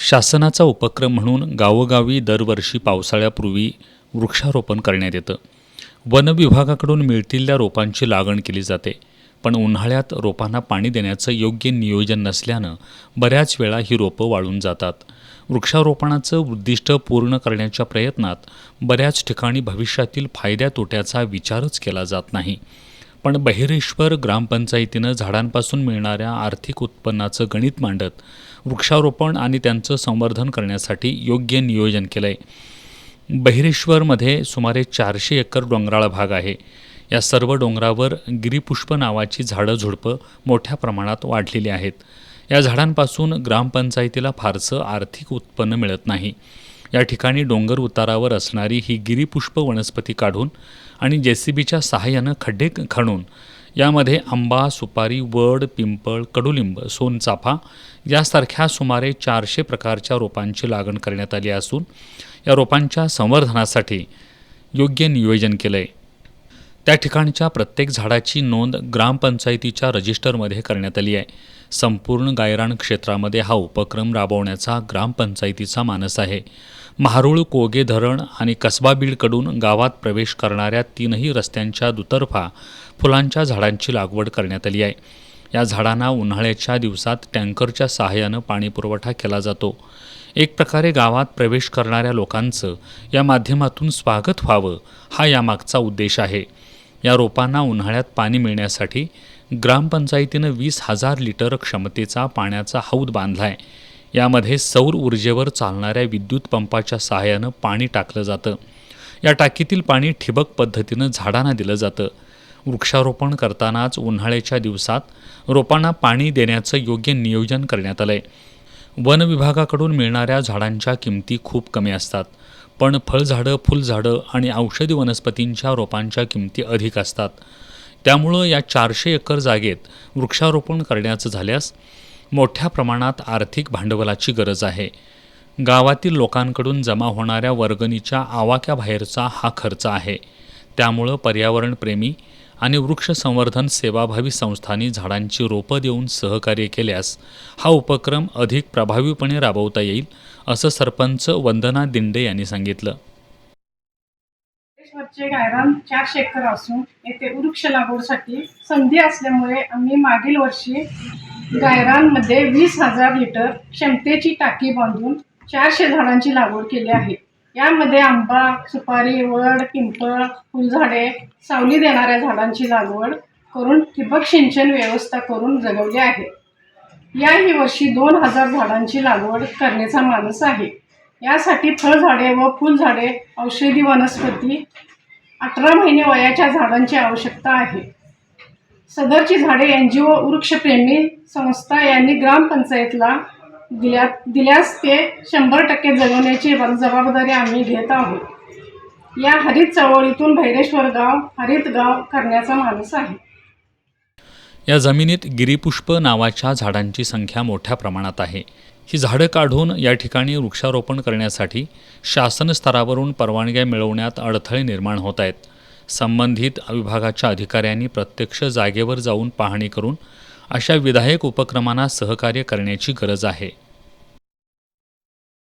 शासनाचा उपक्रम म्हणून गावोगावी दरवर्षी पावसाळ्यापूर्वी वृक्षारोपण करण्यात येतं. वन विभागाकडून मिळतील त्या रोपांची लागण केली जाते, पण उन्हाळ्यात रोपांना पाणी देण्याचं योग्य नियोजन नसल्यानं बऱ्याच वेळा ही रोपं वाळून जातात. वृक्षारोपणाचं उद्दिष्ट पूर्ण करण्याच्या प्रयत्नात बऱ्याच ठिकाणी भविष्यातील फायद्या तोट्याचा विचारच केला जात नाही. पण बहिरेश्वर ग्रामपंचायतीनं झाडांपासून मिळणाऱ्या आर्थिक उत्पन्नाचं गणित मांडत वृक्षारोपण आणि त्यांचं संवर्धन करण्यासाठी योग्य नियोजन केलं आहे. बहिरेश्वरमध्ये सुमारे 400 एकर डोंगराळ भाग आहे. या सर्व डोंगरावर गिरीपुष्प नावाची झाडं झुडपं मोठ्या प्रमाणात वाढलेली आहेत. या झाडांपासून ग्रामपंचायतीला फारसं आर्थिक उत्पन्न मिळत नाही. या ठिकाणी डोंगर उतारावर असणारी ही गिरीपुष्प वनस्पती काढून आणि JCBच्या सहाय्यानं खड्डे खणून यामध्ये आंबा, सुपारी, वड, पिंपळ, कडुलिंब, सोनचाफा यासारख्या सुमारे 400 प्रकारच्या रोपांची लागण करण्यात आली असून या रोपांच्या संवर्धनासाठी योग्य नियोजन केलं आहे. त्या ठिकाणच्या प्रत्येक झाडाची नोंद ग्रामपंचायतीच्या रजिस्टरमध्ये करण्यात आली आहे. संपूर्ण गायरान क्षेत्रामध्ये हा उपक्रम राबवण्याचा ग्रामपंचायतीचा मानस आहे. महारूळ, कोगे धरण आणि कसबा बीडकडून गावात प्रवेश करणाऱ्या 3ही रस्त्यांच्या दुतर्फा फुलांच्या झाडांची लागवड करण्यात आली आहे. या झाडांना उन्हाळ्याच्या दिवसात टँकरच्या सहाय्यानं पाणीपुरवठा केला जातो. एक प्रकारे गावात प्रवेश करणाऱ्या लोकांचं या माध्यमातून स्वागत व्हावं हा यामागचा उद्देश आहे. या रोपांना उन्हाळ्यात पाणी मिळण्यासाठी ग्रामपंचायतीनं 20,000 लिटर क्षमतेचा पाण्याचा हौद बांधला आहे. यामध्ये सौर ऊर्जेवर चालणाऱ्या विद्युत पंपाच्या सहाय्यानं पाणी टाकलं जातं. या टाकीतील पाणी ठिबक पद्धतीनं झाडांना दिलं जातं. वृक्षारोपण करतानाच उन्हाळ्याच्या दिवसात रोपांना पाणी देण्याचं योग्य नियोजन करण्यात आलं आहे. वन विभागाकडून मिळणाऱ्या झाडांच्या किमती खूप कमी असतात, पण फळझाडं, फुलझाडं आणि औषधी वनस्पतींच्या रोपांच्या किमती अधिक असतात. त्यामुळं या 400 एकर जागेत वृक्षारोपण करण्याचं झाल्यास मोठ्या प्रमाणात आर्थिक भांडवलाची गरज आहे. गावातील लोकांकडून जमा होणाऱ्या वर्गणीच्या आवाक्याबाहेरचा हा खर्च आहे. त्यामुळं पर्यावरणप्रेमी आणि वृक्ष संवर्धन सेवाभावी संस्थांनी झाडांची रोपं देऊन सहकार्य केल्यास हा उपक्रम अधिक प्रभावीपणे राबवता येईल, असं सरपंच वंदना दिंडे यांनी सांगितलं. गायरान 400 एकर असून येथे वृक्ष लागवडीसाठी संधी असल्यामुळे आम्ही मागील वर्षी गायरानमध्ये 20,000 लिटर क्षमतेची टाकी बांधून 400 झाडांची लागवड केली आहे. यामध्ये आंबा, सुपारी, वड, पिंपळ, फुलझाडे, सावली देणाऱ्या झाडांची लागवड करून ठिबक सिंचन व्यवस्था करून जगवली आहे. याही वर्षी 2,000 झाडांची लागवड करण्याचा मानस आहे. यासाठी फळझाडे व फुलझाडे, औषधी वनस्पती, 18 महिने वयाच्या झाडांची आवश्यकता आहे. सदरची झाडे NGO वृक्षप्रेमी संस्था यांनी ग्रामपंचायतला दिल्यास ते 100% जगवण्याची जबाबदारी आम्ही घेत आहोत. या हरित चळवळीतून बहिरेश्वर गाव हरित गाव करण्याचा मानस आहे. या जमिनीत गिरीपुष्प नावाच्या झाडांची संख्या मोठ्या प्रमाणात आहे. ही झाडं काढून या ठिकाणी वृक्षारोपण करण्यासाठी शासन स्तरावरून परवानग्या मिळवण्यात अडथळे निर्माण होत आहेत. संबंधित विभागाच्या अधिकाऱ्यांनी प्रत्यक्ष जागेवर जाऊन पाहणी करून अशा विधायक उपक्रमांना सहकार्य करण्याची गरज आहे.